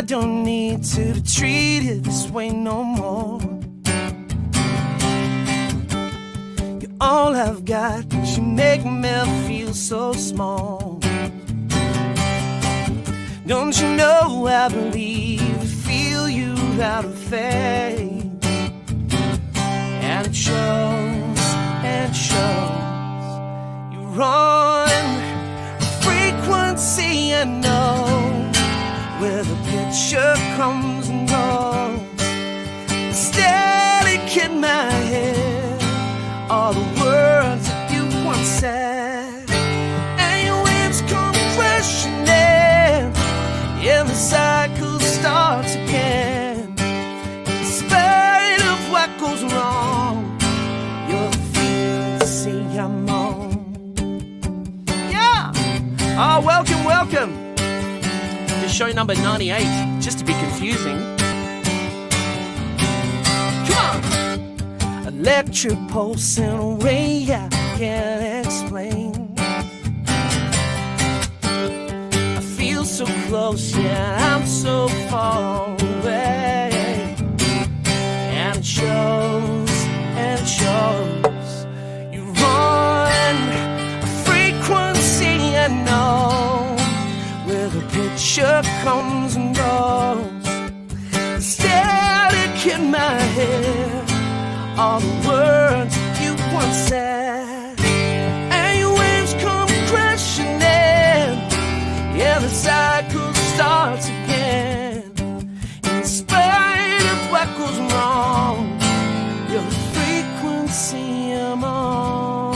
don't need to be treated this way no more. You're all I've got, but you make me feel so small. Don't you know I believe, feel you out of faith. And it shows, you're on a frequency I know, where the picture comes and goes. Static in my head, all the words that you once said. And your waves come crashing in, and the cycle starts again. In spite of what goes wrong, you're the frequency I'm on. Yeah! Oh, welcome, welcome to show number 98, just to be confusing. Come on! Electric pulse in a way I can't explain. I feel so close, yeah, I'm so far away. And it shows, you're on a frequency I know, where the picture comes and goes. Static in my head, all the words you once said. And your waves come crashing in, yeah, the cycle starts again. In spite of what goes wrong, you're the frequency I'm on.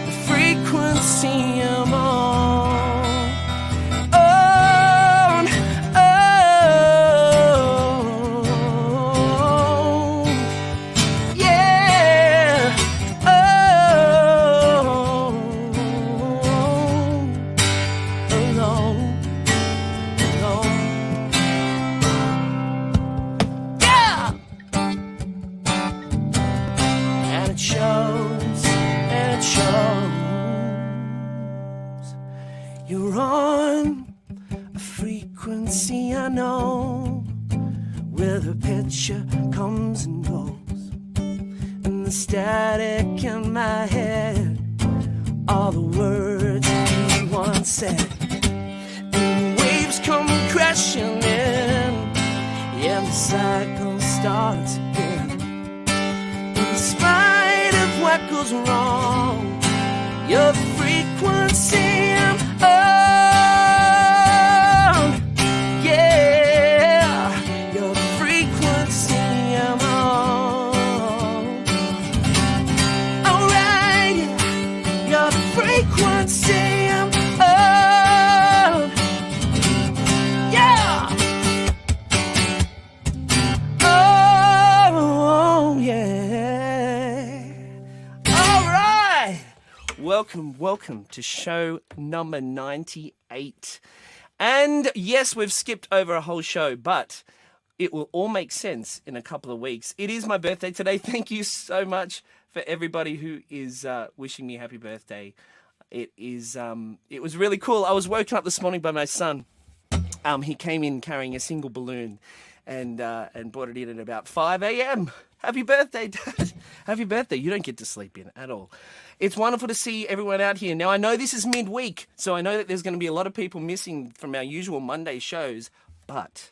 The frequency I'm on. You're on a frequency I know, where the picture comes and goes. And the static in my head, all the words you once said. And the waves come crashing in, yeah, the cycle starts again. In spite of what goes wrong, your frequency I'm on. Yeah, your frequency I'm on. Alright, your frequency I'm on. Yeah. Oh, yeah. Alright. Welcome to show number 98. And yes, we've skipped over a whole show, but it will all make sense in a couple of weeks. It is my birthday today. Thank you so much for everybody who is wishing me happy birthday. It was really cool. I was woken up this morning by my son. He came in carrying a single balloon and brought it in at about 5 a.m. Happy birthday, Dad. Happy birthday. You don't get to sleep in at all. It's wonderful to see everyone out here. Now, I know this is midweek, so I know that there's going to be a lot of people missing from our usual Monday shows, but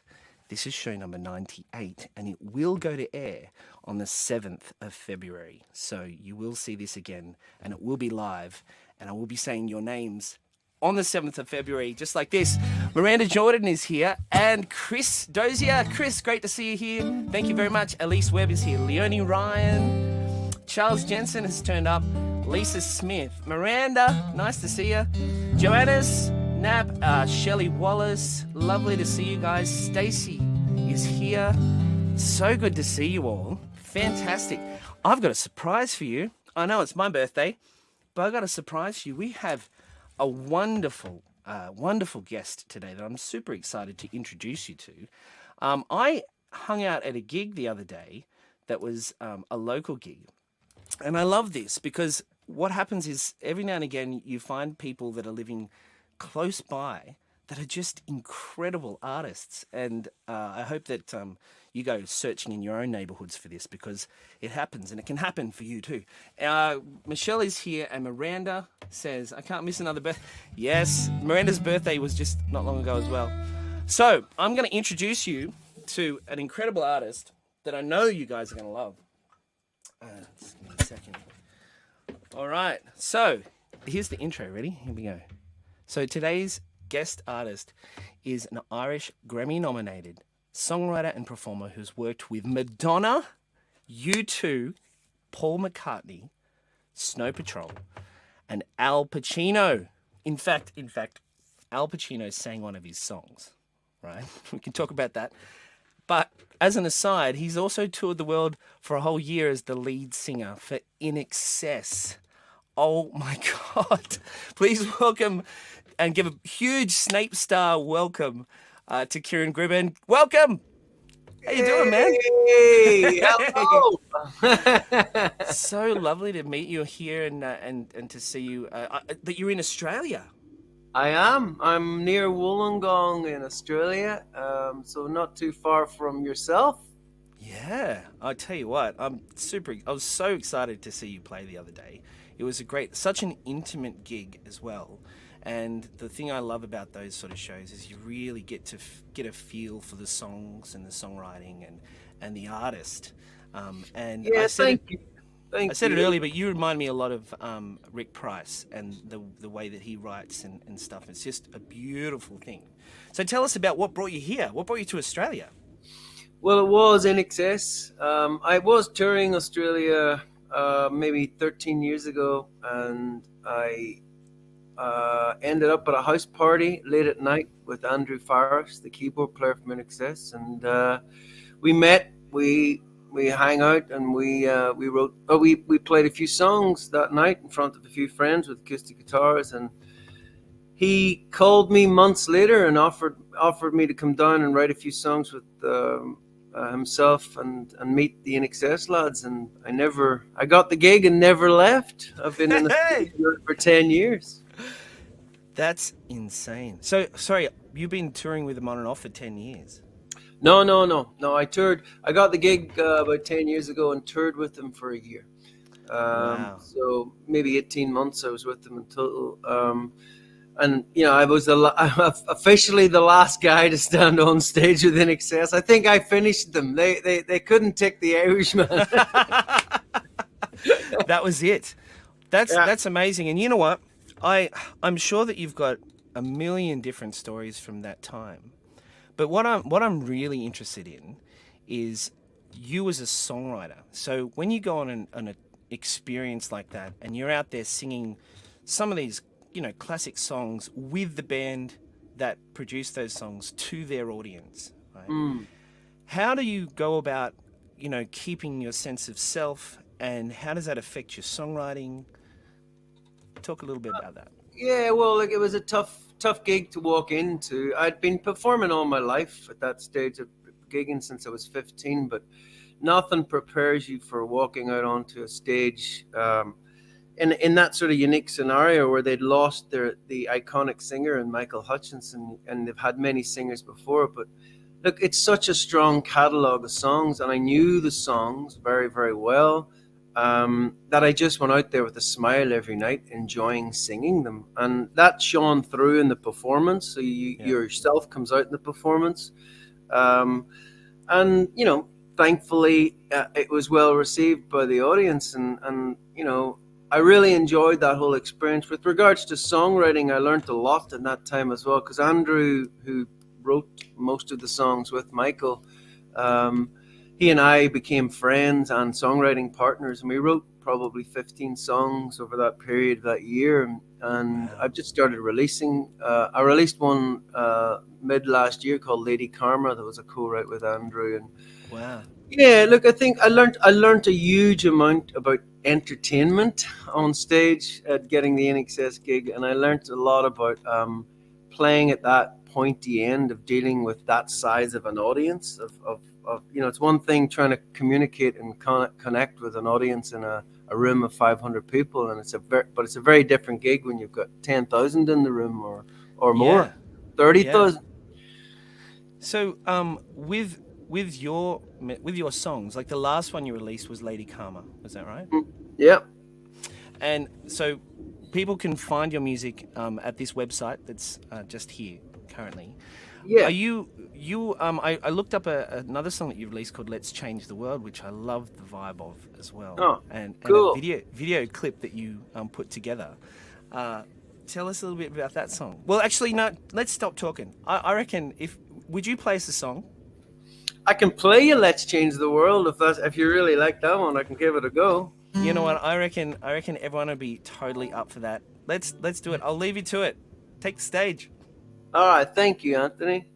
this is show number 98, and it will go to air on the 7th of February. So you will see this again, and it will be live, and I will be saying your names on the 7th of February, just like this. Miranda Jordan is here, and Chris Dozier. Chris, great to see you here. Thank you very much. Elise Webb is here. Leonie Ryan. Charles Jensen has turned up. Lisa Smith. Miranda, nice to see you. Joanna's, Nap, Shelley Wallace. Lovely to see you guys. Stacy is here. So good to see you all. Fantastic. I've got a surprise for you. I know it's my birthday, but I've got a surprise for you. We have a wonderful guest today that I'm super excited to introduce you to. I hung out at a gig the other day that was a local gig. And I love this because what happens is every now and again you find people that are living close by that are just incredible artists. And I hope that you go searching in your own neighborhoods for this, because it happens, and it can happen for you too. Michelle is here, and Miranda says, I can't miss another birthday. Yes, Miranda's birthday was just not long ago as well. So I'm going to introduce you to an incredible artist that I know you guys are going to love. Just give me a second. All right, so here's the intro. Ready? Here we go. So today's guest artist is an Irish Grammy-nominated songwriter and performer who's worked with Madonna, U2, Paul McCartney, Snow Patrol, and Al Pacino. In fact, Al Pacino sang one of his songs, right? We can talk about that. But as an aside, he's also toured the world for a whole year as the lead singer for INXS. Oh my God. Please welcome and give a huge Snape star welcome to Ciaran Gribbin. Welcome. How you doing, man? Hey, hello. So lovely to meet you here and to see you. That you're in Australia. I am. I'm near Wollongong in Australia, so not too far from yourself. Yeah, I tell you what, I was so excited to see you play the other day. It was such an intimate gig as well. And the thing I love about those sort of shows is you really get to get a feel for the songs and the songwriting and the artist. And Yeah, thank you. I said it earlier, but you remind me a lot of Rick Price and the way that he writes and stuff. It's just a beautiful thing. So tell us about what brought you here. What brought you to Australia? Well, it was INXS. I was touring Australia maybe 13 years ago, and I ended up at a house party late at night with Andrew Farris, the keyboard player from INXS, and we met. We hang out, and we wrote. We played a few songs that night in front of a few friends with acoustic guitars, and he called me months later and offered me to come down and write a few songs with himself and meet the INXS lads. And I got the gig and never left. I've been in the studio for 10 years. That's insane. So, sorry, you've been touring with them on and off for 10 years? No. I toured. I got the gig about 10 years ago and toured with them for a year. Wow. So maybe 18 months I was with them in total. And I was officially the last guy to stand on stage with INXS. I think I finished them. They couldn't take the Irishman. That was it. That's amazing. And you know what? I'm sure that you've got a million different stories from that time. But what I'm really interested in is you as a songwriter. So when you go on an experience like that and you're out there singing some of these, classic songs with the band that produced those songs to their audience, right? How do you go about, keeping your sense of self, and how does that affect your songwriting? Talk a little bit about that. Yeah, well, it was a tough gig to walk into. I'd been performing all my life at that stage of gigging since I was 15, but nothing prepares you for walking out onto a stage in that sort of unique scenario where they'd lost the iconic singer in Michael Hutchinson, and they've had many singers before. But look, it's such a strong catalogue of songs, and I knew the songs very, very well. That I just went out there with a smile every night, enjoying singing them, and that shone through in the performance. So yourself comes out in the performance, and thankfully it was well received by the audience, and I really enjoyed that whole experience. With regards to songwriting, I learned a lot in that time as well, because Andrew, who wrote most of the songs with Michael, he and I became friends and songwriting partners, and we wrote probably 15 songs over that period, that year. And I've just started releasing. I released one mid last year called Lady Karma that was a co-write with Andrew. And wow. Yeah, look, I think I learned a huge amount about entertainment on stage at getting the INXS gig, and I learned a lot about playing at that pointy end of dealing with that size of an audience. Of it's one thing trying to communicate and connect with an audience in a room of 500 people, and it's a very different gig when you've got 10,000 in the room, or or Yeah. more, Yeah. 30,000. So, with your songs, like the last one you released was Lady Karma, was that right? Yeah. And so, people can find your music at this website that's just here currently. Are Yeah. I looked up another song that you released called "Let's Change the World," which I love the vibe of as well, Oh, and a cool. video clip that you put together. Uh, Tell us a little bit about that song. Well, actually, no. Let's stop talking. I reckon if would you play us the song? I can play you "Let's Change the World" if you really like that one. I can give it a go. You know what? I reckon everyone would be totally up for that. Let's do it. I'll leave you to it. Take the stage. All right, thank you, Anthony.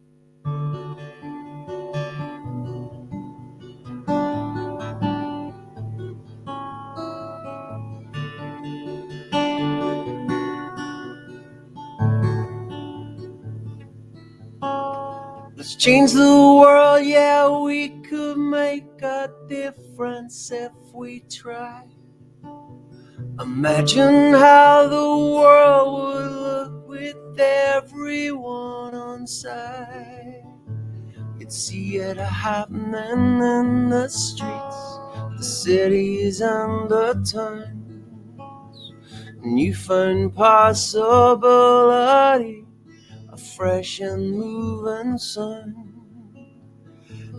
Let's change the world, yeah, we could make a difference if we try. Imagine how the world would look with everyone on side. You'd see it happening in the streets, the cities and the towns. And you find possibility, a fresh and moving sun.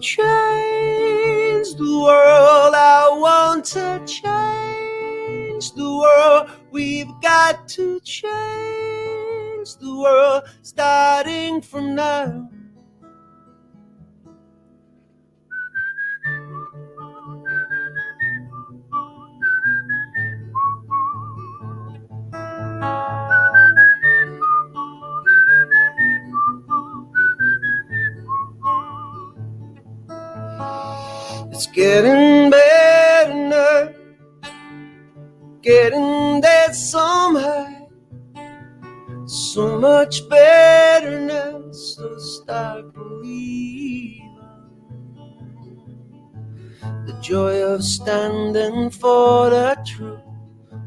Change the world, I want to change the world. We've got to change the world, starting from now. It's getting better now, getting there somehow. So much better now, so start believing. The joy of standing for the truth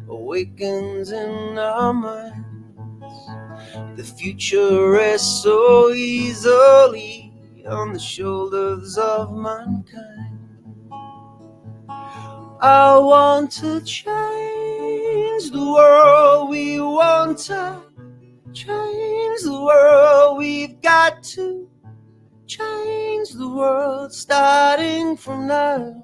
awakens in our minds. The future rests so easily on the shoulders of mankind. I want to change the world, we want to change the world, we've got to change the world, starting from now.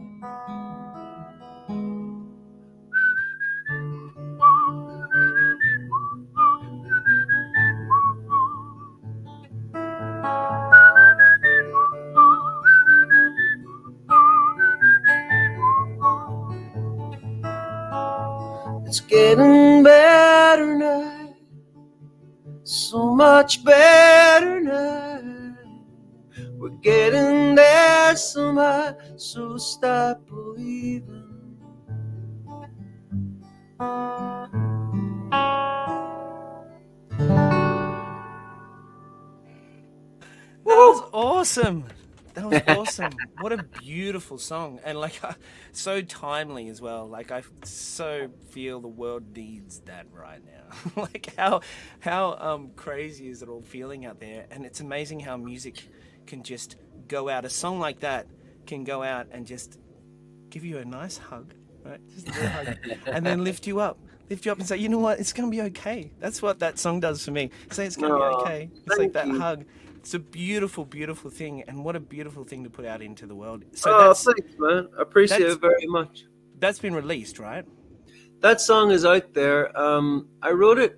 It's getting better now, so much better now. We're getting there somehow, so stop believing. That was awesome. That was awesome. What a beautiful song, and like so timely as well. Like I so feel the world needs that right now. Like how crazy is it all feeling out there? And it's amazing how music can just go out. A song like that can go out and just give you a nice hug, right? Just a little hug, and then lift you up and say, you know what, it's gonna be okay. That's what that song does for me. Say it's gonna be okay. It's like Thank that you. hug. It's a beautiful, beautiful thing, and what a beautiful thing to put out into the world. So Oh, thanks, man. I appreciate that's it very much. that's been released, right? That song is out there. I wrote it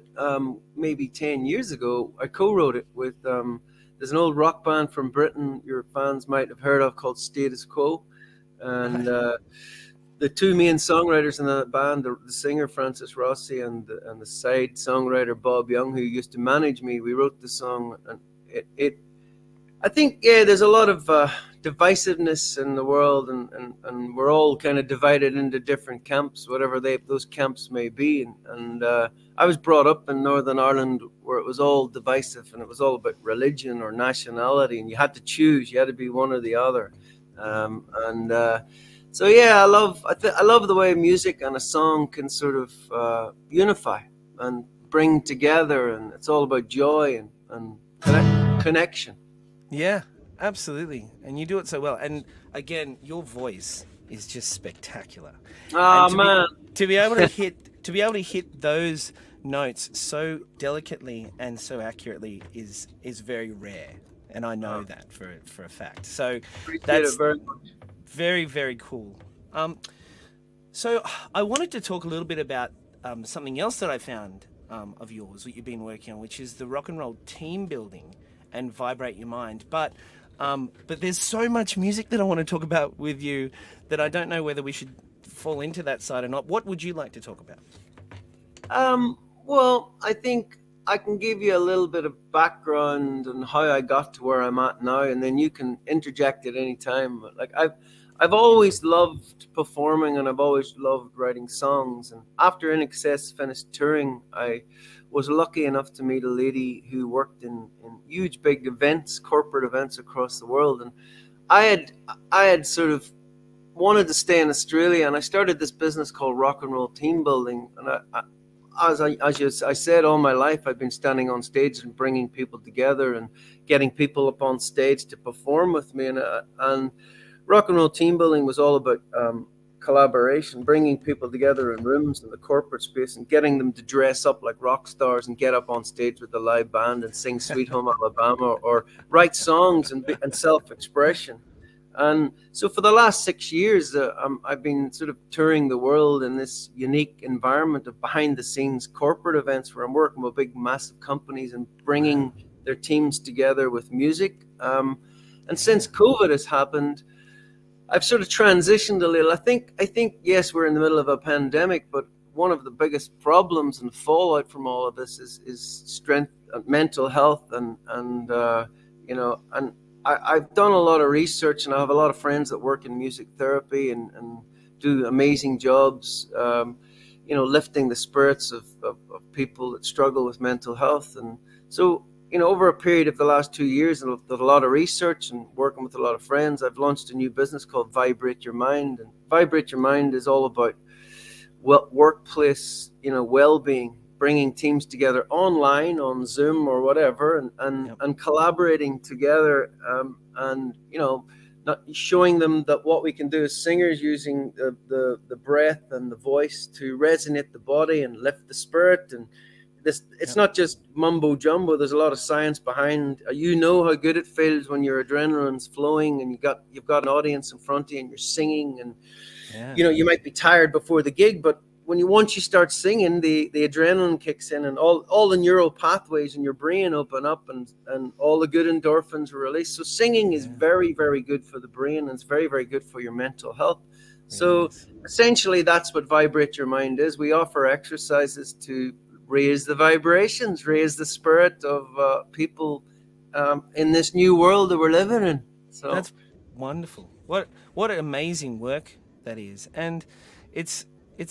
maybe 10 years ago. I co-wrote it with there's an old rock band from Britain your fans might have heard of called Status Quo. And the two main songwriters in that band, the singer Francis Rossi and the side songwriter Bob Young, who used to manage me, we wrote the song. And it I think, yeah, there's a lot of divisiveness in the world, and we're all kind of divided into different camps, whatever those camps may be. And I was brought up in Northern Ireland where it was all divisive, and it was all about religion or nationality, and you had to choose, you had to be one or the other. So yeah, I love the way music and a song can sort of unify and bring together, and it's all about joy and connection. Yeah, absolutely. And you do it so well. And again, your voice is just spectacular. Ah, And man. to be able to hit those notes so delicately and so accurately is very rare. And I know that for a fact. So Appreciate that's it very much. very, very cool. So I wanted to talk a little bit about something else that I found of yours that you've been working on, which is the rock and roll team building and Vibrate Your Mind. But there's so much music that I want to talk about with you that I don't know whether we should fall into that side or not. What would you like to talk about? Well, I think I can give you a little bit of background on how I got to where I'm at now, and then you can interject at any time. But like I've always loved performing, and I've always loved writing songs. And after INXS finished touring, I was lucky enough to meet a lady who worked in huge big events, corporate events across the world. And I had sort of wanted to stay in Australia, and I started this business called Rock and Roll Team Building. And as I said, all my life I've been standing on stage and bringing people together and getting people up on stage to perform with me. And Rock and Roll Team Building was all about collaboration, bringing people together in rooms in the corporate space and getting them to dress up like rock stars and get up on stage with the live band and sing Sweet Home Alabama or write songs and self-expression. And so for the last 6 years, I've been sort of touring the world in this unique environment of behind-the-scenes corporate events where I'm working with big, massive companies and bringing their teams together with music. And since COVID has happened, I've sort of transitioned a little. I think, yes, we're in the middle of a pandemic, but one of the biggest problems and fallout from all of this is strength, mental health, and I've done a lot of research, and I have a lot of friends that work in music therapy and do amazing jobs, lifting the spirits of people that struggle with mental health. And so, over a period of the last 2 years, and with a lot of research and working with a lot of friends, I've launched a new business called Vibrate Your Mind. And Vibrate Your Mind is all about workplace, well-being, bringing teams together online on Zoom or whatever, and collaborating together, and not showing them that what we can do as singers, using the breath and the voice to resonate the body and lift the spirit. And it's not just mumbo jumbo. There's a lot of science behind. How good it feels when your adrenaline's flowing and you've got an audience in front of you and you're singing, and you might be tired before the gig, but once you start singing, the adrenaline kicks in, and all the neural pathways in your brain open up, and all the good endorphins are released. So singing is very, very good for the brain, and it's very, very good for your mental health. So essentially, that's what Vibrate Your Mind is. We offer exercises to raise the vibrations, raise the spirit of people in this new world that we're living in. So that's wonderful. What amazing work that is. And it's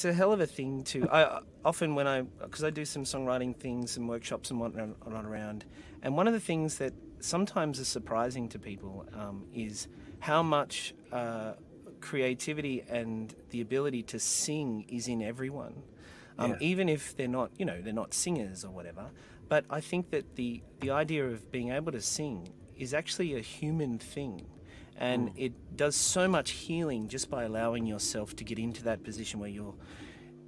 a hell of a thing to. I often, because I do some songwriting things and workshops and whatnot around, and one of the things that sometimes is surprising to people is how much creativity and the ability to sing is in everyone, even if they're not singers or whatever. But I think that the idea of being able to sing is actually a human thing. And it does so much healing just by allowing yourself to get into that position where you're,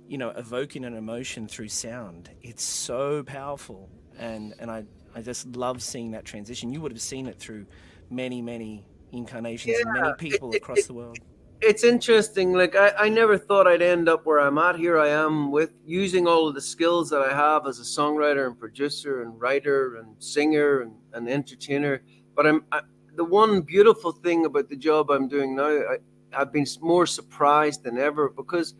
evoking an emotion through sound. It's so powerful. And I just love seeing that transition. You would have seen it through many, many incarnations and many people across the world. It's interesting. Like I never thought I'd end up where I'm at. Here I am with using all of the skills that I have as a songwriter and producer and writer and singer and entertainer. But the one beautiful thing about the job I'm doing now, I've been more surprised than ever, because,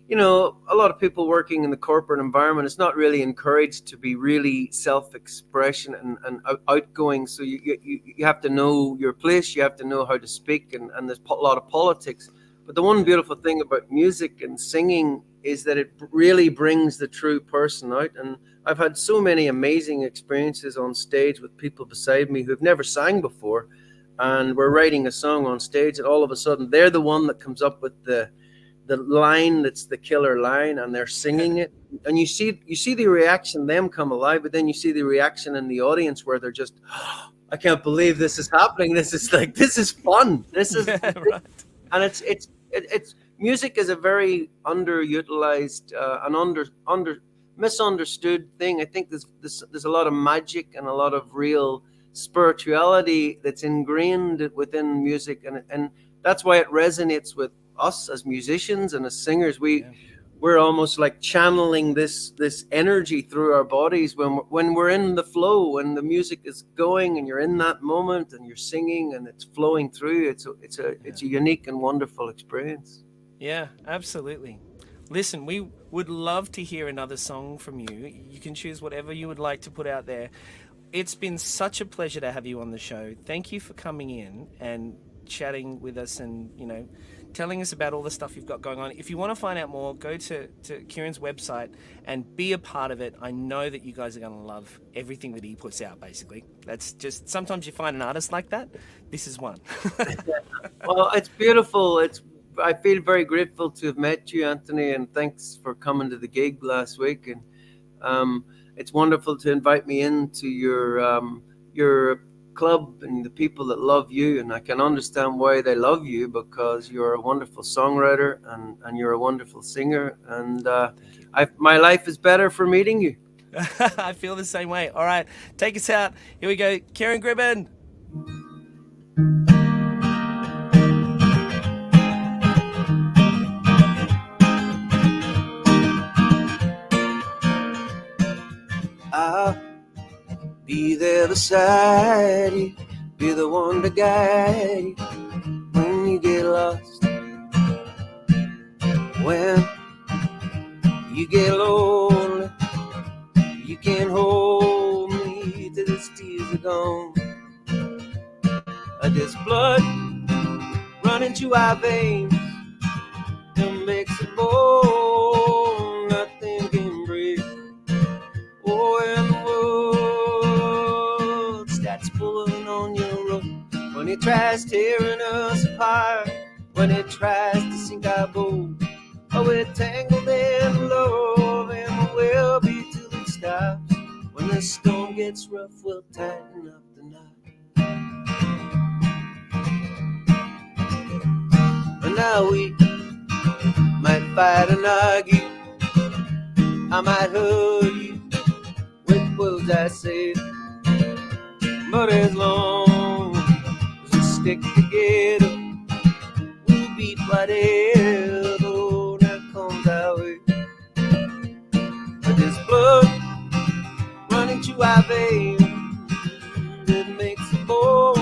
a lot of people working in the corporate environment, it's not really encouraged to be really self-expression and outgoing. So you have to know your place, you have to know how to speak, and there's a lot of politics. But the one beautiful thing about music and singing is that it really brings the true person out. And I've had so many amazing experiences on stage with people beside me who've never sang before, and we're writing a song on stage, and all of a sudden they're the one that comes up with the the line that's the killer line, and they're singing it, and you see the reaction, them come alive, but then you see the reaction in the audience where they're just, oh, I can't believe this is happening. This is fun. This is Yeah, right. and it's music is a very underutilized and under misunderstood thing. I think there's a lot of magic and a lot of real spirituality that's ingrained within music, and that's why it resonates with us as musicians and as singers. We're almost like channeling this energy through our bodies when we're in the flow, when the music is going and you're in that moment and you're singing and it's flowing through. It's a unique and wonderful experience. Yeah, absolutely. Listen, we would love to hear another song from you. You can choose whatever you would like to put out there. It's been such a pleasure to have you on the show. Thank you for coming in and chatting with us and, telling us about all the stuff you've got going on. If you want to find out more, go to Ciaran's website and be a part of it. I know that you guys are going to love everything that he puts out, basically. That's just, sometimes you find an artist like that. This is one. Well, it's beautiful. I feel very grateful to have met you, Anthony, and thanks for coming to the gig last week. And it's wonderful to invite me into your club and the people that love you, and I can understand why they love you, because you're a wonderful songwriter and you're a wonderful singer, and my life is better for meeting you. I feel the same way. All right, take us out. Here we go. Ciaran Gribbin. I'll be there beside you, be the one to guide you when you get lost, when you get lonely. You can hold me till the tears are gone. This blood running through our veins, it makes it bold, nothing can break. Oh, and the world starts pulling on your rope, when it tries tearing us apart, when it tries to sink our boat. Oh, we're tangled in love, and we'll be till it stops. When the storm gets rough, we'll tighten up the knot. And now we might fight and argue, I might hurt you with words I say, but as long as we stick together, we'll beat whatever that comes our way. But there's blood running through our veins, it makes it bold,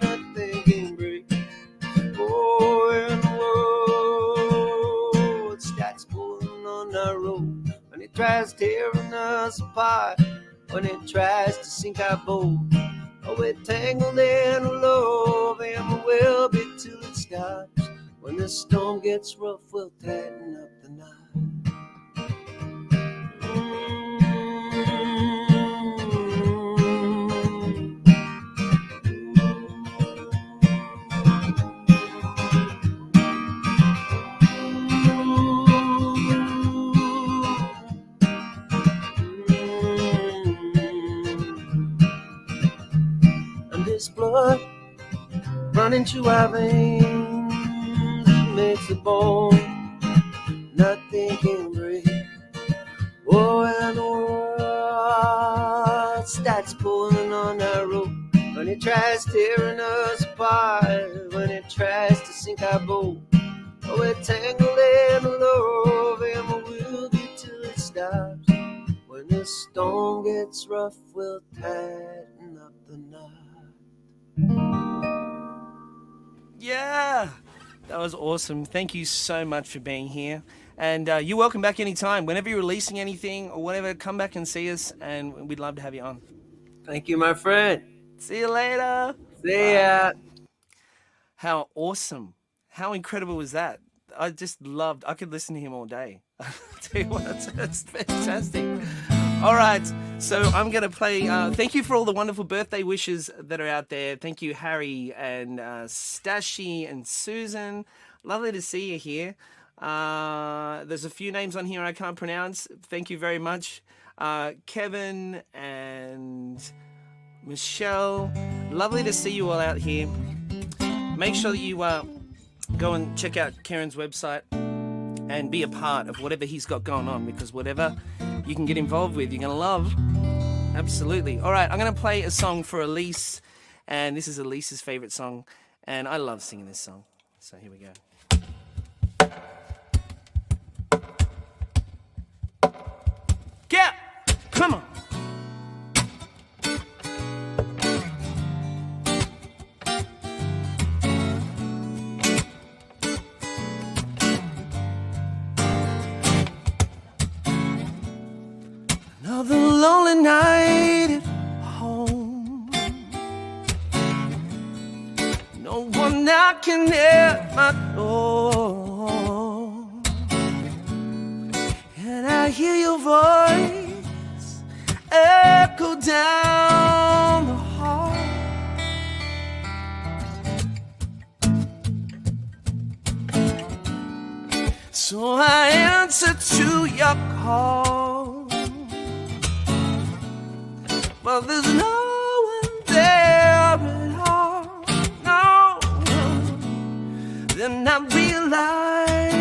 nothing can break. Oh, and the world starts pulling on our road, when it tries tearing us apart, when it tries to sink our boat. Oh, we're tangled in love, and we will be till it stops. When the storm gets rough, we'll tighten up the knot. This blood running through our veins, it makes it bone, nothing can break. Oh, and the world starts pulling on our rope, when it tries tearing us apart, when it tries to sink our boat. Oh, we're tangled in love, and we will be till it stops. When the storm gets rough, we'll tighten up the knot. Yeah, that was awesome. Thank you so much for being here. And you're welcome back anytime. Whenever you're releasing anything or whatever, come back and see us, and we'd love to have you on. Thank you, my friend. See you later. See ya. How awesome. How incredible was that? I could listen to him all day. I'll tell you what, it's fantastic. All right, so I'm going to play. Thank you for all the wonderful birthday wishes that are out there. Thank you, Harry and Stashy and Susan. Lovely to see you here. There's a few names on here I can't pronounce. Thank you very much. Kevin and Michelle. Lovely to see you all out here. Make sure that you go and check out Ciaran's website and be a part of whatever he's got going on, because whatever you can get involved with, you're going to love. Absolutely. All right, I'm going to play a song for Elise, and this is Elise's favorite song, and I love singing this song. So here we go. Yeah, come on. Another lonely night at home. No one knocking at my door. And I hear your voice echo down the hall. So I answer to your call. Well, there's no one there at all. No. Then I realize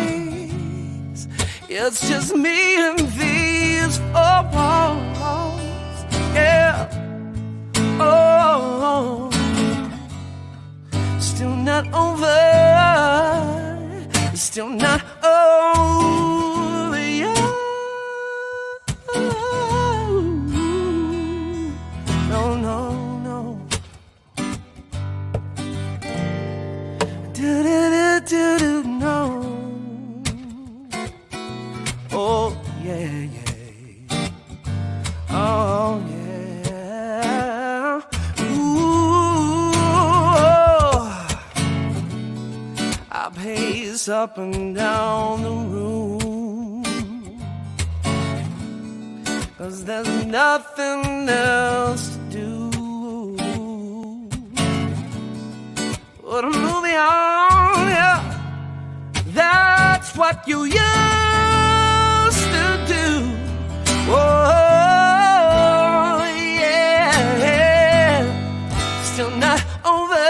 it's just me and these four walls. Yeah. Oh. Still not over. Still not over yet. No, no, no. Do-do-do-do-do, no. Oh, yeah, yeah. Oh, yeah. Ooh. I pace up and down the room, 'cause there's nothing else to do. Put a movie on, yeah. That's what you used to do. Oh, yeah. Still not over.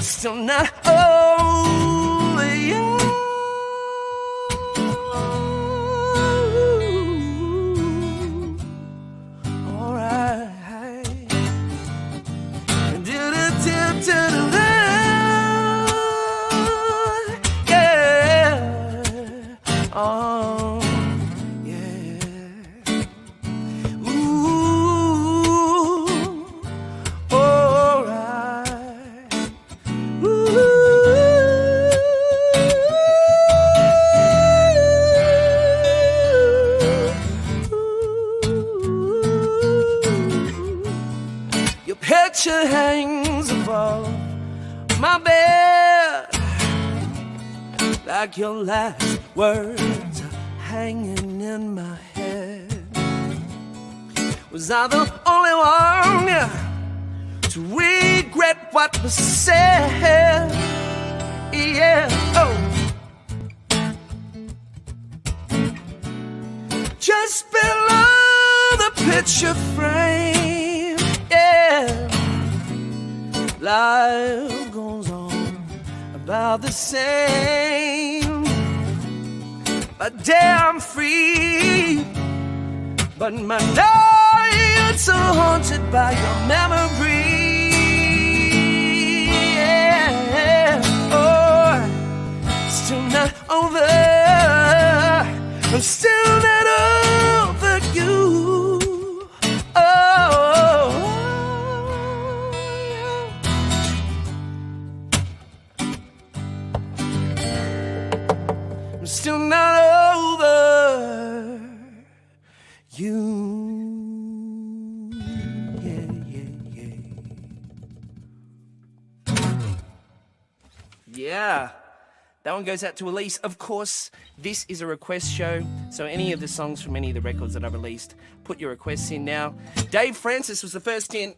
Still not over yet. All right. Yeah. Oh, yeah. Ooh. All right. Ooh. Your picture hangs above my bed, like your last words are hanging in my head. Was I the only one, yeah, to regret what was said? Yeah, oh. Just below the picture frame, yeah. Life goes on about the same, but damn free. But my nights are haunted by your memory. Yeah. Oh, still not over. I'm still not over you. Oh, yeah. I'm still not over you. Yeah, yeah, yeah. Yeah. That one goes out to Elise. Of course, this is a request show, so any of the songs from any of the records that I've released, put your requests in now. Dave Francis was the first in,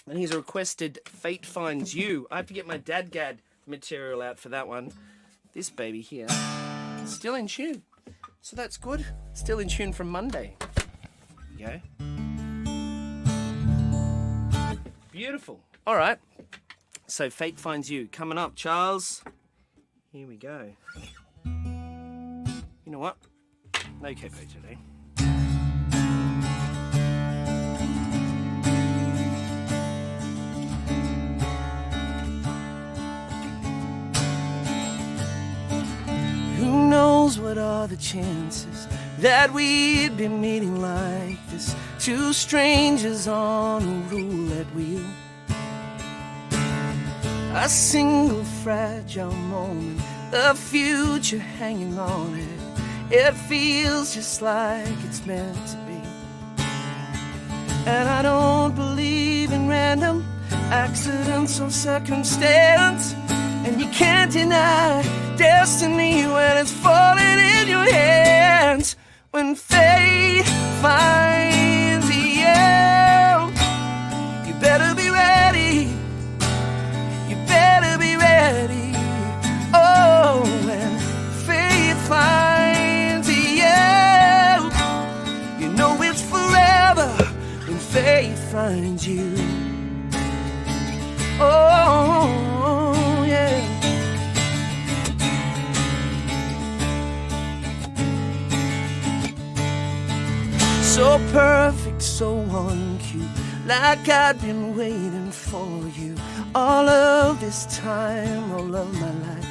and he's requested Fate Finds You. I have to get my dadgad material out for that one. This baby here, still in tune. So that's good. Still in tune from Monday. There you go. Beautiful. All right. So Fate Finds You coming up, Charles. Here we go. You know what? No capo today. Who knows what are the chances that we'd be meeting like this? Two strangers on a roulette wheel. A single fragile moment, the future hanging on it. It feels just like it's meant to be. And I don't believe in random accidents or circumstance. And you can't deny destiny when it's falling in your hands. When fate finds you, you better be ready. You better be ready. Oh, when fate finds you, you know it's forever. When fate finds you. Oh, yeah. So perfect, so on cue, like I'd been waiting for you all of this time, all of my life.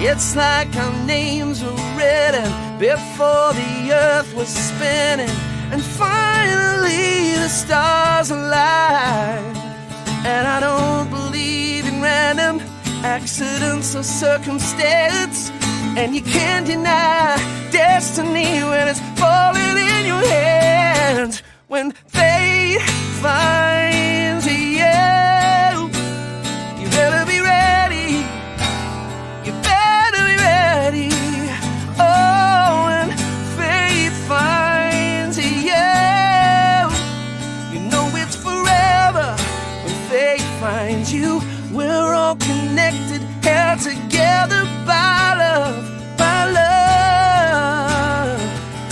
It's like our names were written before the earth was spinning, and finally the stars aligned. And I don't believe in random accidents or circumstance. And you can't deny destiny when it's falling in your hands. When fate finds you, you better be ready. You better be ready. Oh, when fate finds you, you know it's forever. When fate finds you, we're all connected, held together by love, by love.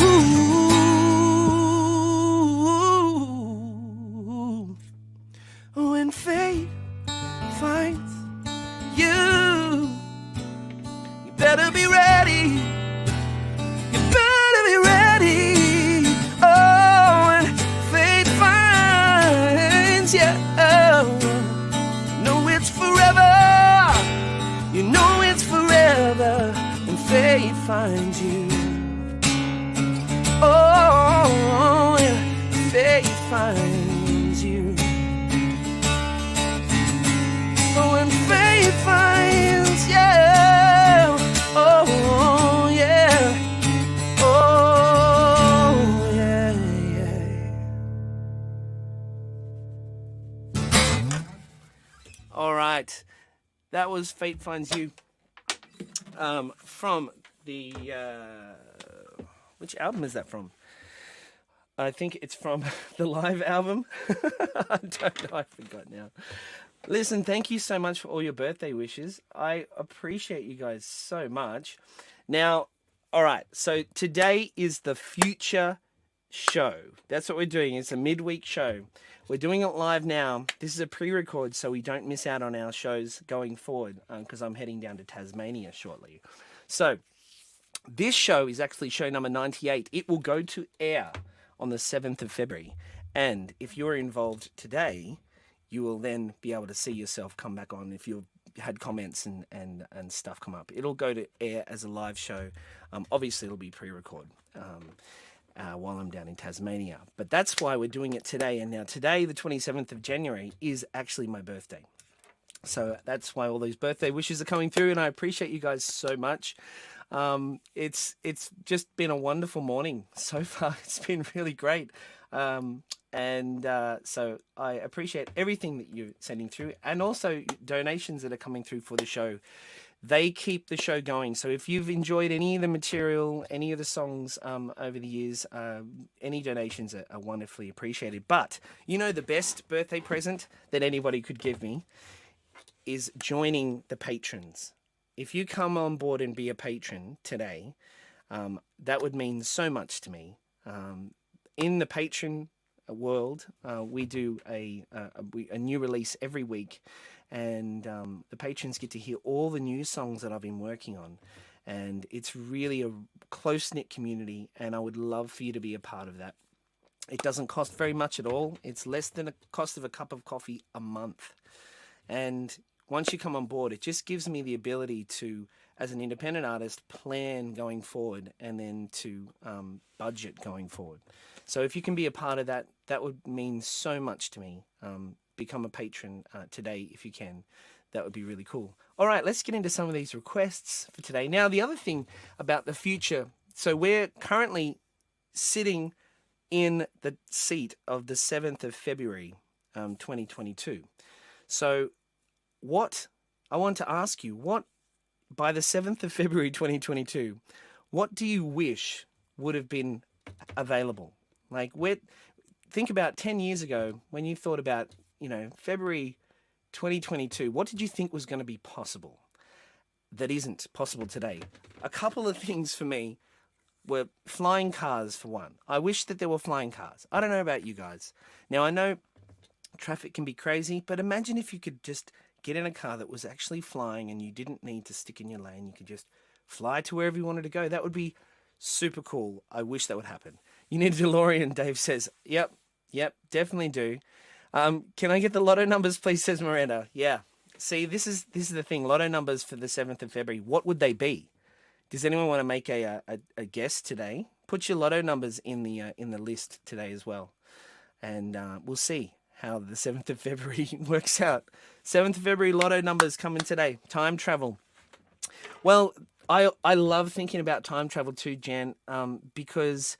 Ooh. When fate finds you, you better be ready. You better be ready. Oh, when fate finds you, you know it's forever. You know it's forever when fate finds you. Oh, yeah, fate finds you. Oh, when fate finds you. Oh, yeah. Oh, yeah, yeah. All right. That was Fate Finds You from the... which album is that from? I think it's from the live album. I don't know. I forgot now. Listen, thank you so much for all your birthday wishes. I appreciate you guys so much. Now, all right. So today is the Future Show. That's what we're doing. It's a midweek show. We're doing it live now. This is a pre-record, so we don't miss out on our shows going forward, because I'm heading down to Tasmania shortly. So this show is actually show number 98. It will go to air on the 7th of February. And if you're involved today, you will then be able to see yourself come back on if you've had comments and stuff come up. It'll go to air as a live show. Obviously, it'll be pre-record. While I'm down in Tasmania. But that's why we're doing it today. And now today, the 27th of January, is actually my birthday. So that's why all these birthday wishes are coming through, and I appreciate you guys so much. It's just been a wonderful morning so far. It's been really great. So I appreciate everything that you're sending through, and also donations that are coming through for the show. They keep the show going. So if you've enjoyed any of the material, any of the songs over the years, any donations are wonderfully appreciated. But you know the best birthday present that anybody could give me is joining the patrons. If you come on board and be a patron today, that would mean so much to me. In the patron world, we do a new release every week, and the patrons get to hear all the new songs that I've been working on. And it's really a close-knit community, and I would love for you to be a part of that. It doesn't cost very much at all. It's less than the cost of a cup of coffee a month. And once you come on board, it just gives me the ability to, as an independent artist, plan going forward and then to budget going forward. So if you can be a part of that, that would mean so much to me. Become a patron today if you can. That would be really cool. All right, let's get into some of these requests for today. Now, the other thing about the future, so we're currently sitting in the seat of the 7th of February, 2022. So what I want to ask you, what by the 7th of February 2022, what do you wish would have been available? Like, think about 10 years ago when you thought about, February 2022, what did you think was going to be possible that isn't possible today? A couple of things for me were flying cars, for one. I wish that there were flying cars. I don't know about you guys. Now, I know traffic can be crazy, but imagine if you could just get in a car that was actually flying and you didn't need to stick in your lane. You could just fly to wherever you wanted to go. That would be super cool. I wish that would happen. You need a DeLorean, Dave says. Yep, definitely do. Can I get the lotto numbers, please, says Miranda. Yeah. See, this is the thing. Lotto numbers for the 7th of February. What would they be? Does anyone want to make a guess today? Put your lotto numbers in the list today as well. And we'll see how the 7th of February works out. 7th of February lotto numbers coming today. Time travel. Well, I love thinking about time travel too, Jan, because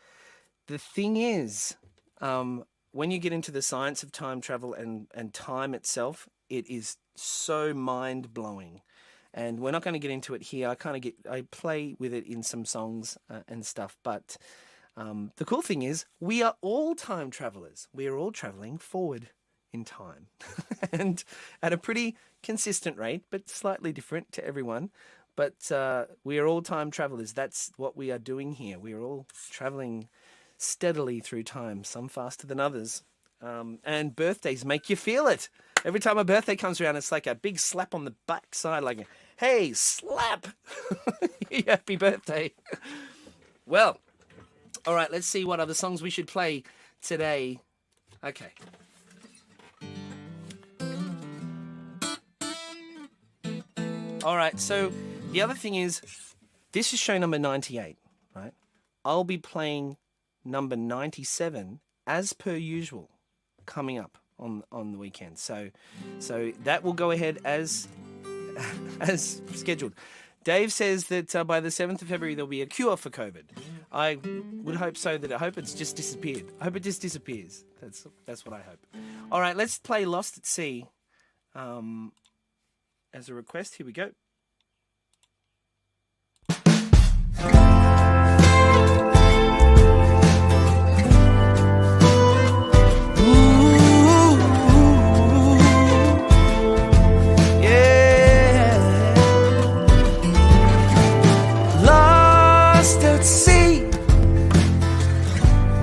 the thing is, when you get into the science of time travel and time itself, it is so mind-blowing. And we're not going to get into it here. I play with it in some songs and stuff. But the cool thing is we are all time travelers. We are all traveling forward in time and at a pretty consistent rate, but slightly different to everyone. But we are all time travelers. That's what we are doing here. We are all traveling steadily through time, some faster than others. And birthdays make you feel it. Every time a birthday comes around, it's like a big slap on the backside, like, hey, slap! Happy birthday. Well, all right, let's see what other songs we should play today. Okay. All right, so the other thing is, this is show number 98, right? I'll be playing number 97 as per usual coming up on the weekend. So that will go ahead as scheduled. Dave says that by the 7th of February there'll be a cure for COVID. I would hope so. I hope it's just disappeared. I hope it just disappears. That's what I hope. All right, let's play Lost at Sea as a request. Here we go.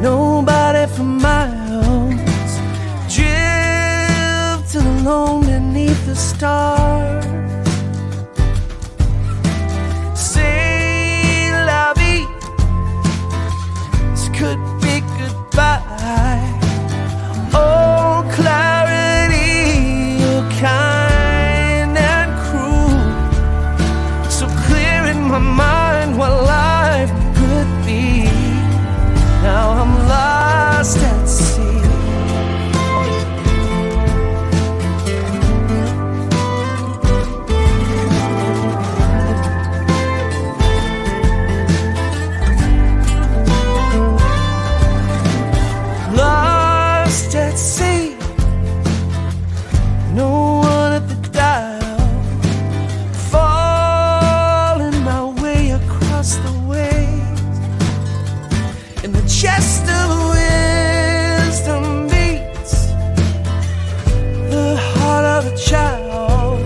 Nobody for miles, drifting alone beneath the stars. Say la vie, this could be goodbye. Oh, clarity, you're kind and cruel, so clear in my mind what life could be. Now I'm lost at sea. Lost at sea. No one at the dial. Falling my way across the waves. In the chest of wisdom beats the heart of a child.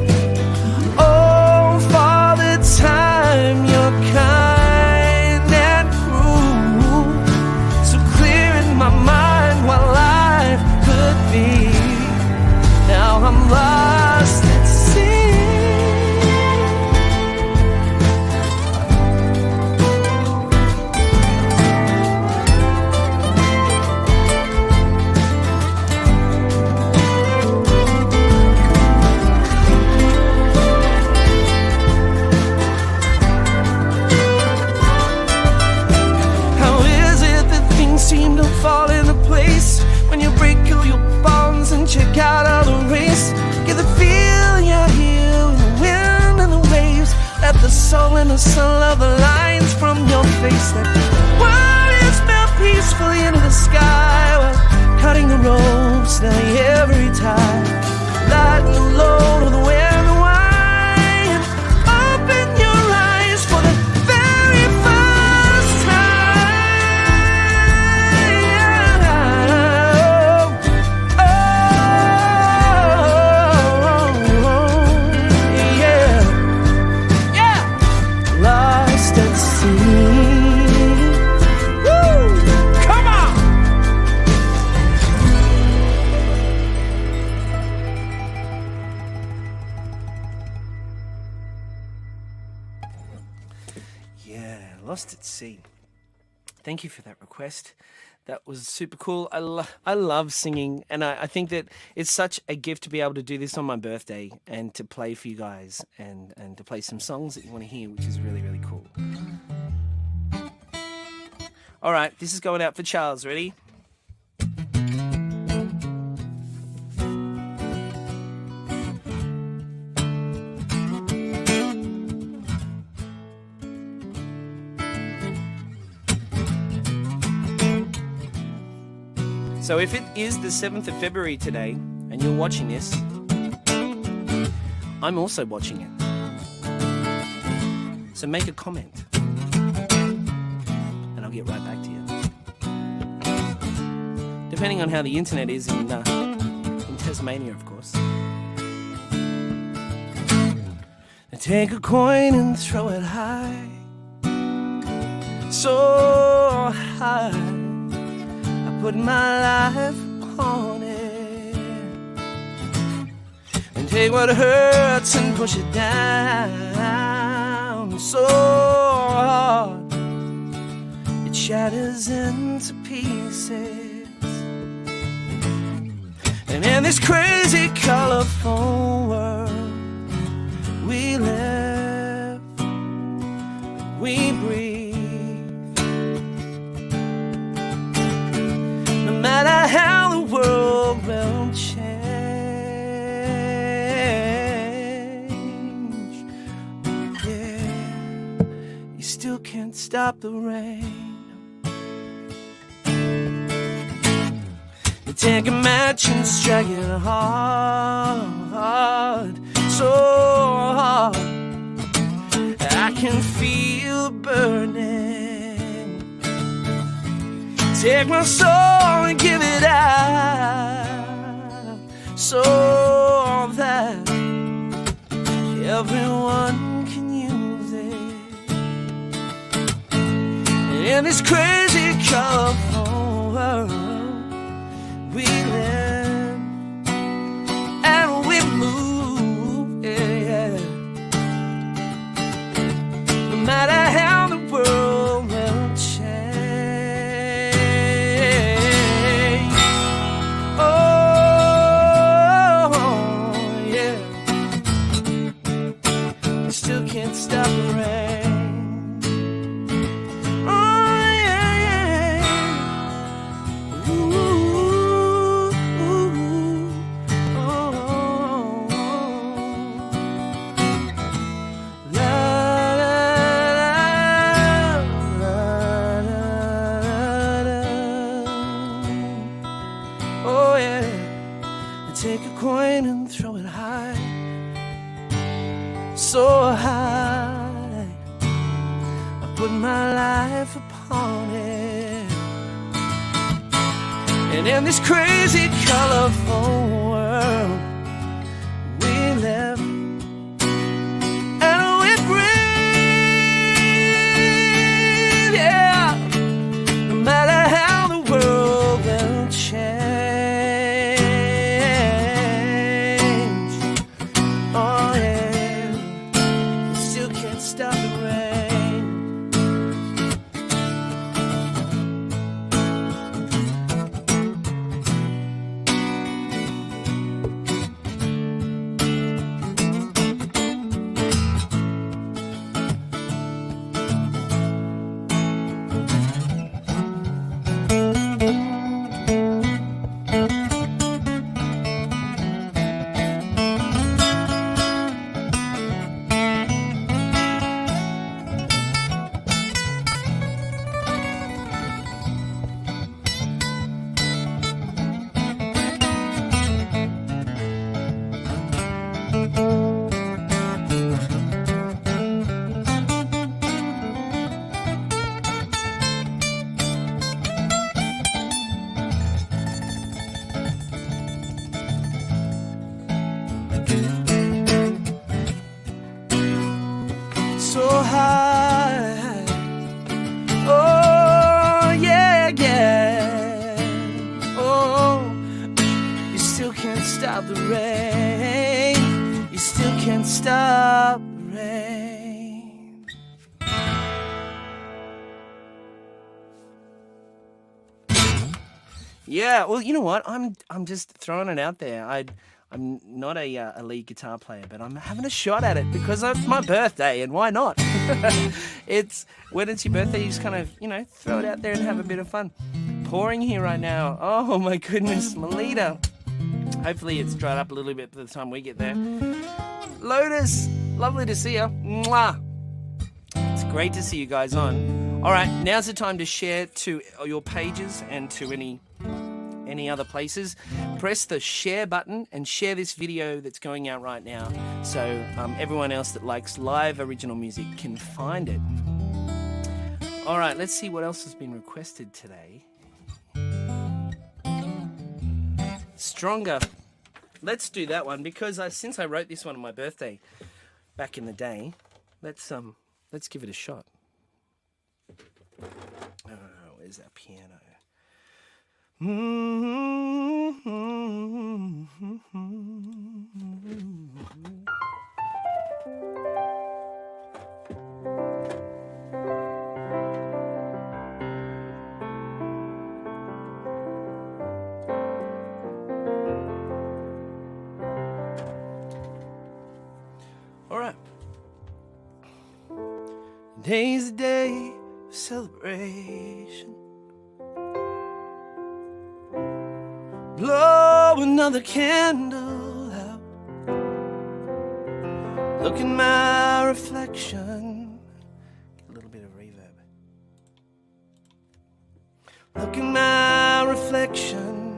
soul in the sun of the lines from your face that waters melt peacefully into the sky while cutting the ropes nearly every time. Lighten the load of the wind and wine. Open your eyes for the very first time. Oh, yeah. Yeah. Lost at sea. Woo! Come on! Yeah, Lost at Sea. Thank you for that request. That was super cool. I love singing, and I think that it's such a gift to be able to do this on my birthday and to play for you guys and to play some songs that you want to hear, which is really, really cool. All right, this is going out for Charles. Ready? So if it is the 7th of February today and you're watching this, I'm also watching it. So make a comment and I'll get right back to you. Depending on how the internet is in Tasmania, of course. Take a coin and throw it high, so high. Put my life on it and take what hurts and push it down so hard it shatters into pieces. And in this crazy colorful world we live, we breathe. No matter how the world will change, yeah, you still can't stop the rain. You take a match and strike it hard, so hard, I can feel burning. Take my soul and give it out so that everyone can use it. And in this crazy colorful world we live and we move, yeah. No matter how the world will change. Oh, yeah. You still can't stop the rain. Oh, yeah, yeah. Ooh, oh, la, la, la, la, la. Oh, yeah. Take a coin and throw it high, so high, I put my life upon it. And in this crazy colorful world we live and we breathe, yeah. No matter how the world will change, oh yeah, you still can't stop the rain. still can't stop the rain. You still can't stop the rain. Yeah, well, you know what? I'm just throwing it out there. I'm not a lead guitar player, but I'm having a shot at it because it's my birthday, and why not? When it's your birthday, you just kind of, throw it out there and have a bit of fun. Pouring here right now. Oh my goodness, Melita. Hopefully it's dried up a little bit by the time we get there. Lotus, lovely to see you. Mwah. It's great to see you guys on. All right, now's the time to share to your pages and to any other places. Press the share button and share this video that's going out right now so everyone else that likes live original music can find it. All right, let's see what else has been requested today. Stronger. Let's do that one because since I wrote this one on my birthday back in the day, let's give it a shot. Oh, where's that piano? All right. Today's a day of celebration. Blow another candle out. Look at my reflection. Get a little bit of reverb. Look at my reflection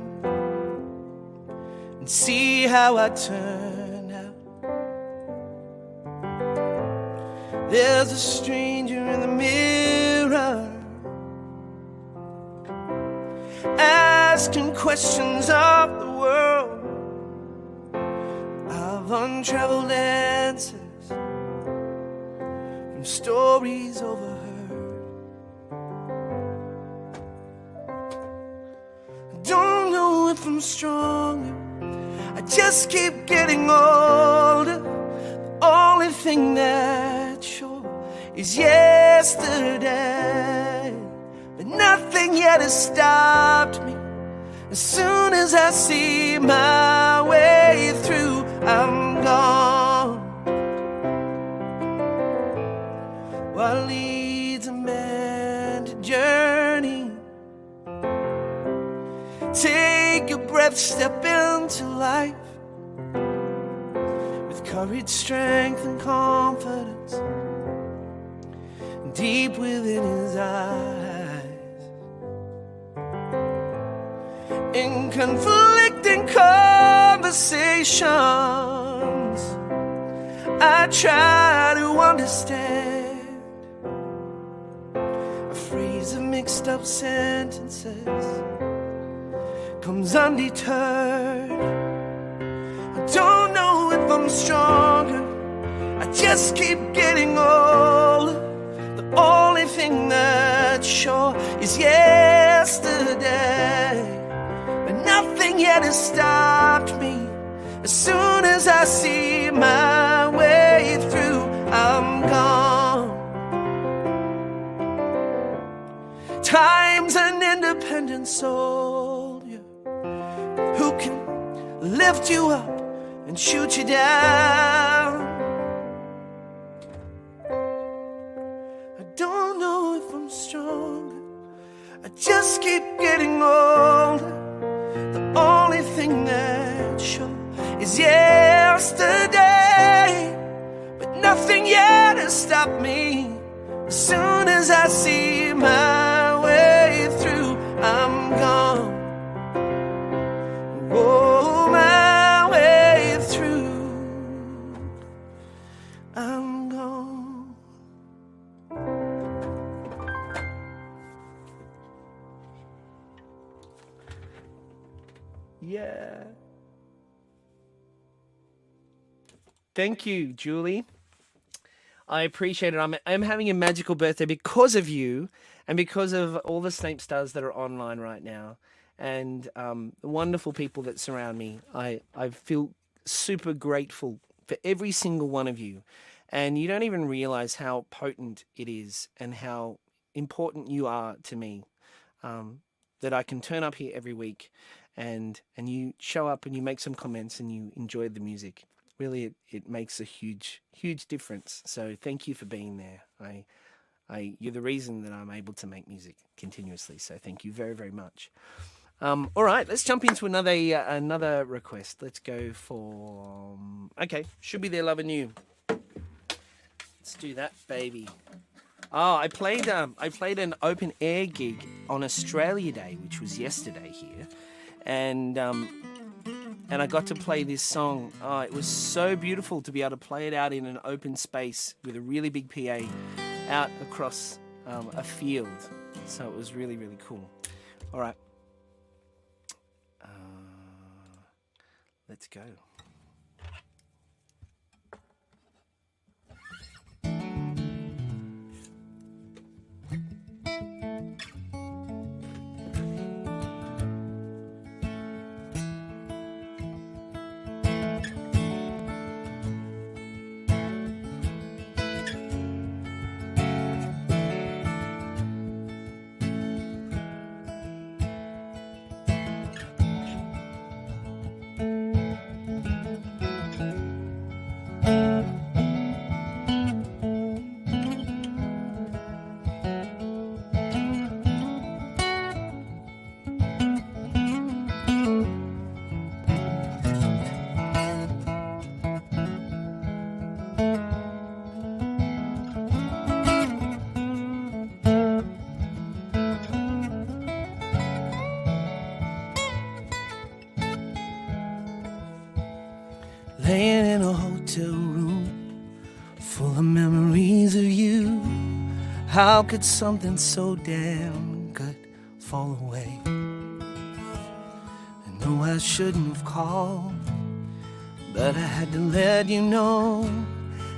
and see how I turn out. There's a stranger in the mirror asking questions of the world. I've untraveled answers from stories overheard. I don't know if I'm stronger, I just keep getting older. The only thing that's sure is yesterday, but nothing yet has stopped me. As soon as I see my way through, I'm gone. What leads a man to journey? Take a breath, step into life with courage, strength, and confidence deep within his eyes. In conflicting conversations, I try to understand a phrase of mixed up sentences comes undeterred. I don't know if I'm stronger, I just keep getting older. The only thing that's sure is yesterday, nothing yet has stopped me. As soon as I see my way through, I'm gone. Time's an independent soldier who can lift you up and shoot you down. I don't know if I'm stronger, I just keep getting older. The only thing that's sure is yesterday, but nothing yet has stopped me. As soon as I see my way through, I'm gone. Oh, my way through, I'm gone. Yeah. Thank you, Julie. I appreciate it. I'm having a magical birthday because of you and because of all the Snape stars that are online right now. and the wonderful people that surround me. I feel super grateful for every single one of you. And you don't even realize how potent it is and how important you are to me, that I can turn up here every week and you show up and you make some comments and you enjoy the music. Really, it makes a huge, huge difference. So thank you for being there. You're the reason that I'm able to make music continuously. So thank you very, very much. All right, let's jump into another request. Let's go for Should Be There Loving You. Let's do that, baby. Oh, I played an open air gig on Australia Day, which was yesterday here, and I got to play this song. Oh, it was so beautiful to be able to play it out in an open space with a really big PA out across a field. So it was really, really cool. All right. Let's go. Laying in a hotel room full of memories of you. How could something so damn good fall away? I know I shouldn't have called, but I had to let you know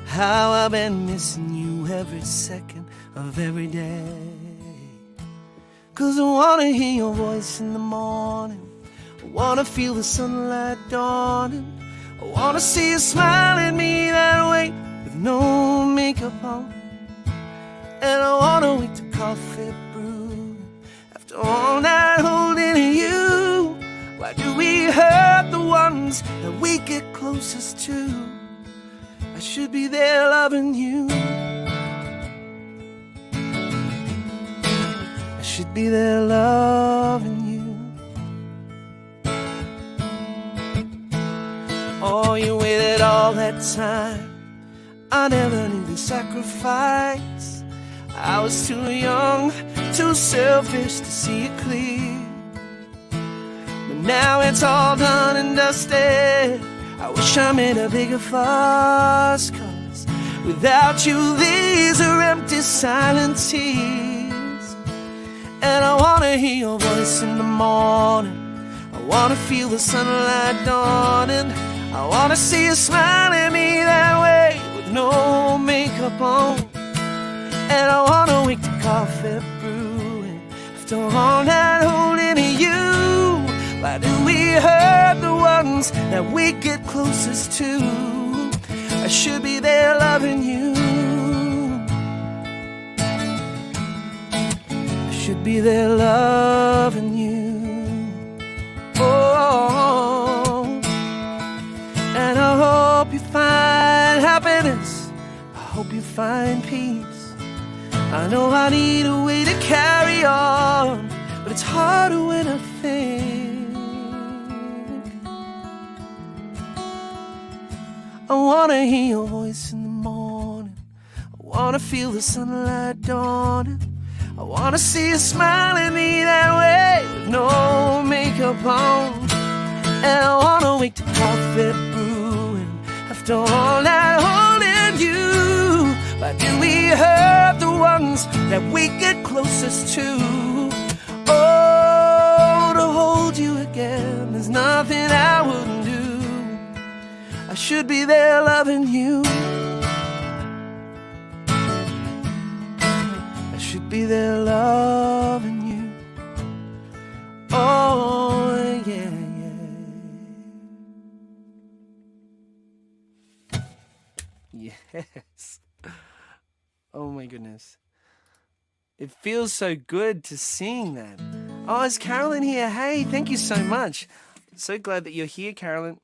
how I've been missing you every second of every day. 'Cause I wanna hear your voice in the morning, I wanna feel the sunlight dawning, I wanna see you smile at me that way with no makeup on. And I wanna wake to coffee brewing after all night holding you. Why do we hurt the ones that we get closest to? I should be there loving you. I should be there loving you. Oh, you waited all that time, I never knew the sacrifice. I was too young, too selfish to see it clear. But now it's all done and dusted, I wish I made a bigger fuss. 'Cause without you these are empty silent tears. And I wanna hear your voice in the morning, I wanna feel the sunlight dawning, I wanna see you smile at me that way with no makeup on. And I wanna wake to coffee brewing after all night holding you. Why do we hurt the ones that we get closest to? I should be there loving you. I should be there loving you. Oh, and I hope you find happiness, I hope you find peace. I know I need a way to carry on, but it's harder when I think. I wanna hear your voice in the morning, I wanna feel the sunlight dawning, I wanna see you smile at me that way with no makeup on. And I wanna wake to coffee brewing after all night holding you. Why do we hurt the ones that we get closest to? Oh, to hold you again, there's nothing I wouldn't do. I should be there loving you. I should be there loving you. Oh, Yes. Oh my goodness. It feels so good to sing that. Oh, is Carolyn here? Hey, thank you so much. So glad that you're here, Carolyn.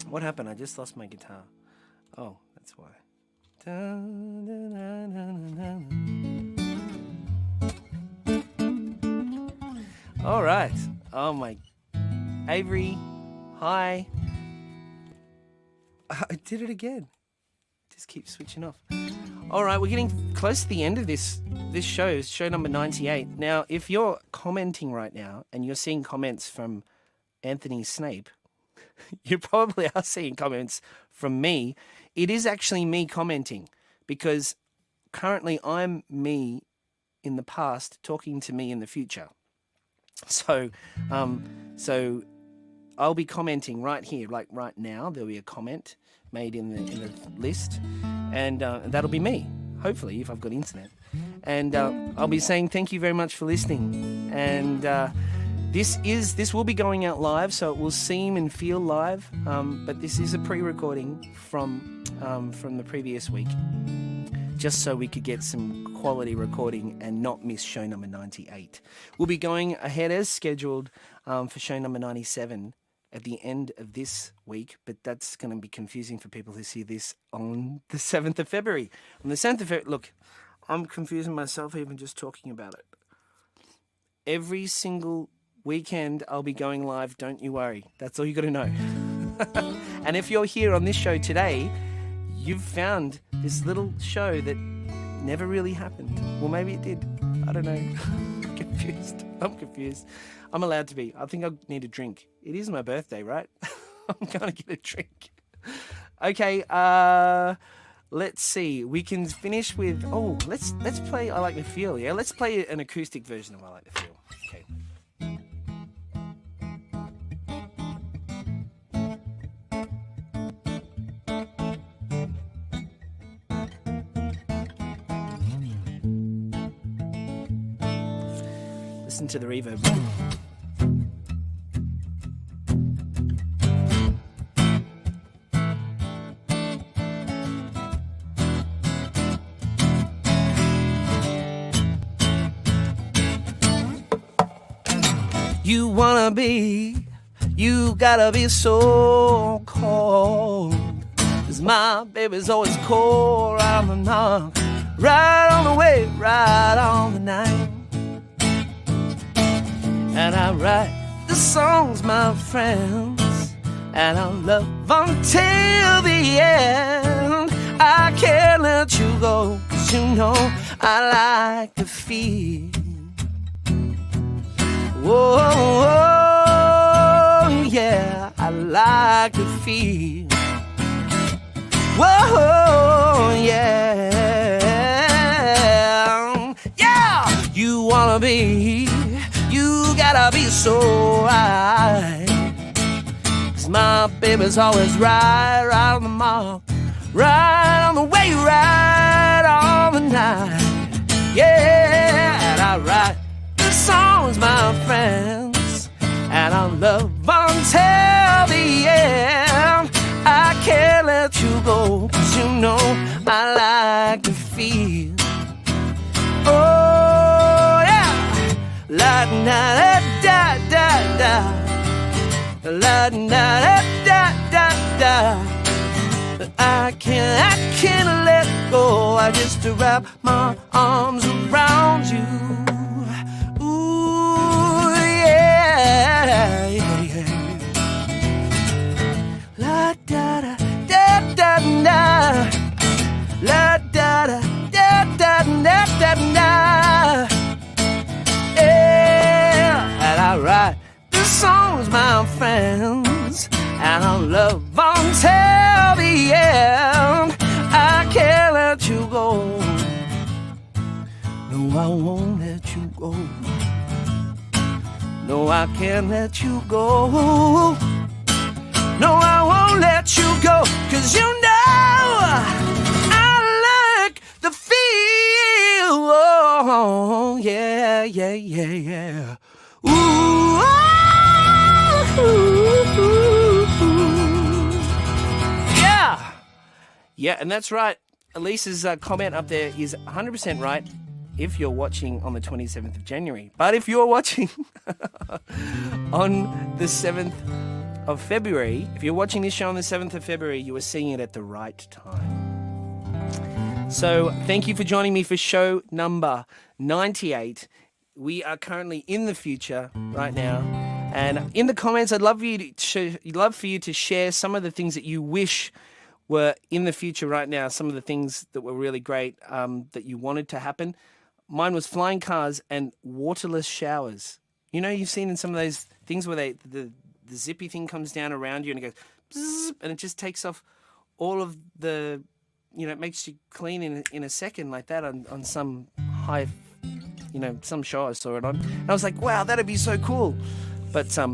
What happened? I just lost my guitar. Oh, that's why. All right. Oh my. Avery, hi. I did it again. Just keep switching off. All right, we're getting close to the end of this show number 98. Now, if you're commenting right now and you're seeing comments from Anthony Snape, you probably are seeing comments from me. It is actually me commenting because currently I'm me in the past talking to me in the future. So I'll be commenting right here, like right now. There'll be a comment made in the list, and that'll be me, hopefully, if I've got internet. And I'll be saying thank you very much for listening. And this will be going out live, so it will seem and feel live. But this is a pre-recording from the previous week, just so we could get some quality recording and not miss show number 98. We'll be going ahead as scheduled for show number 97 at the end of this week, but that's going to be confusing for people who see this on the 7th of February. On the 7th of February, look, I'm confusing myself even just talking about it. Every single weekend I'll be going live, don't you worry. That's all you got to know. And if you're here on this show today, you've found this little show that never really happened. Well, maybe it did. I don't know. I'm confused. I'm allowed to be. I think I need a drink. It is my birthday, right? I'm going to get a drink. Okay, let's see. We can finish with... Oh, let's play I Like the Feel, yeah? Let's play an acoustic version of I Like the Feel. Okay. Listen to the reverb. You wanna be, you gotta be so cold. 'Cause my baby's always cold right on the knock, right on the way, right on the night. And I write the songs, my friends, and I'll love until the end. I can't let you go, 'cause you know I like to feel. Whoa, yeah, I like to feel. Whoa, yeah, yeah. You wanna be, you gotta be so right. 'Cause my baby's always right, right on the mark, right on the way, right on the night. Yeah, and I write the songs, my friends, and I'll love until the end. I can't let you go, 'cause you know I like to feel. Oh yeah, la da da da da da, la da da da da da. I can't let go. I just wrap my arms around you. Ooh yeah, yeah, yeah. La da da da da da, la da da da da da da da. Yeah, and I write the songs, my friends, and I'll love until the end. I can't let you go. No, I won't let you go. No, I can't let you go. No, I won't let you go, 'cause you know I like the feel. Oh, yeah, yeah, yeah, yeah. Ooh, oh, ooh, ooh, ooh. Yeah. Yeah, and that's right. Elise's comment up there is 100% right if you're watching on the 27th of January. But if you're watching on the 7th of February, if you're watching this show on the 7th of February, you are seeing it at the right time. So thank you for joining me for show number 98. We are currently in the future right now. And in the comments, I'd love for you to share some of the things that you wish were in the future right now, some of the things that were really great that you wanted to happen. Mine was flying cars and waterless showers. You know, you've seen in some of those things where the zippy thing comes down around you and it goes bzzz, and it just takes off all of the, it makes you clean in a second like that on some high, some show I saw it on. And I was like, wow, that'd be so cool. But I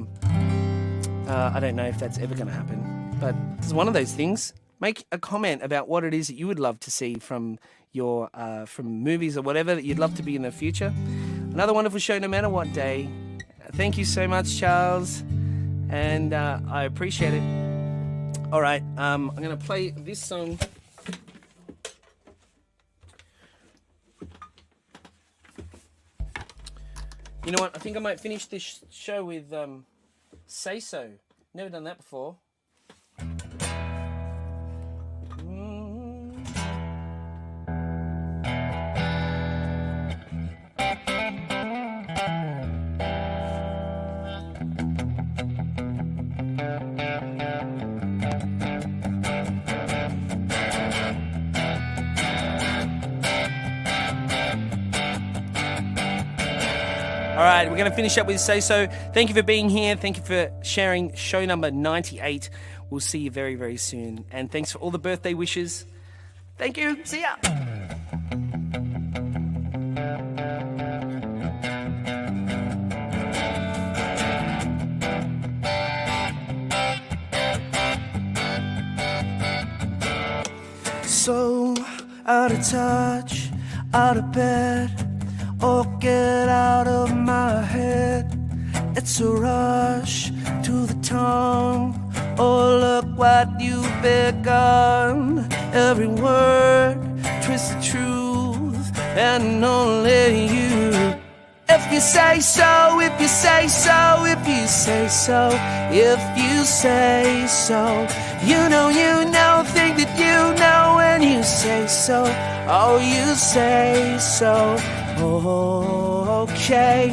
don't know if that's ever going to happen. But it's one of those things. Make a comment about what it is that you would love to see from your from movies or whatever that you'd love to be in the future. Another wonderful show, no matter what day. Thank you so much, Charles, and I appreciate it. All right, I'm going to play this song. You know what? I think I might finish this show with Say So. Never done that before. All right, we're going to finish up with Say So. Thank you for being here. Thank you for sharing show number 98. We'll see you very, very soon. And thanks for all the birthday wishes. Thank you. See ya. So out of touch, out of bed. Oh, get out of my head. It's a rush to the tongue. Oh, look what you've begun. Every word, twisted truth, and only you. If you say so, if you say so, if you say so, if you say so. You know, think that you know when you say so. Oh, you say so. Okay,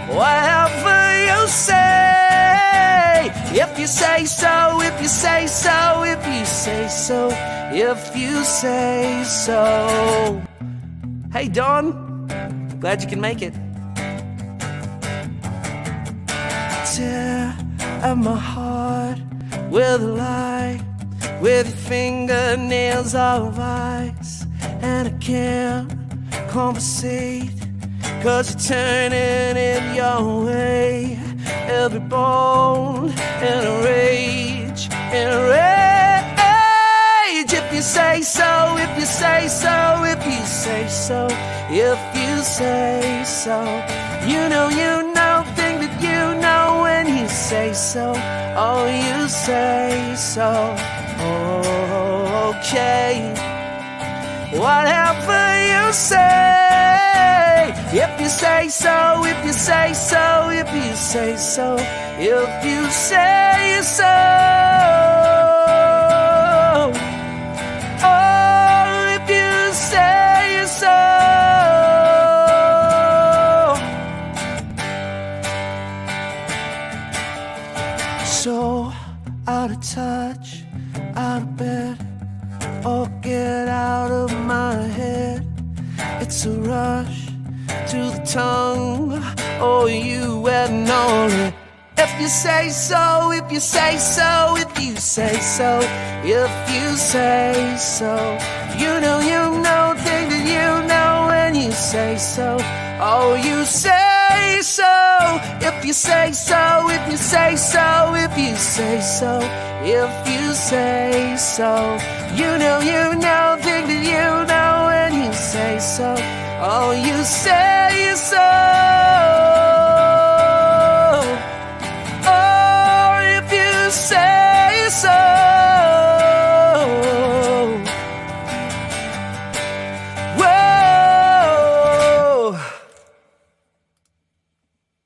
whatever you say. If you say so, if you say so, if you say so, if you say so. Hey, Don, glad you can make it. Tear at my heart with a lie, with your fingernails of ice, and I can't conversate, 'cause you're turning it your way. Every bone in a rage, in a rage. If you say so, if you say so, if you say so, if you say so. You know, think that you know when you say so. Oh, you say so. Oh, okay. Whatever you say, if you say so, if you say so, if you say so, if you say so. Oh, if you say so. So out of touch, out of bed. Oh, get out of my head. It's a rush to the tongue. Oh, you and only. If you say so, if you say so, if you say so, if you say so. You know, think that you know when you say so. Oh, you say so. If you say so, if you say so, if you say so, if you say so. You know, think that you know when you say so. Oh, you say so. Oh, if you say so.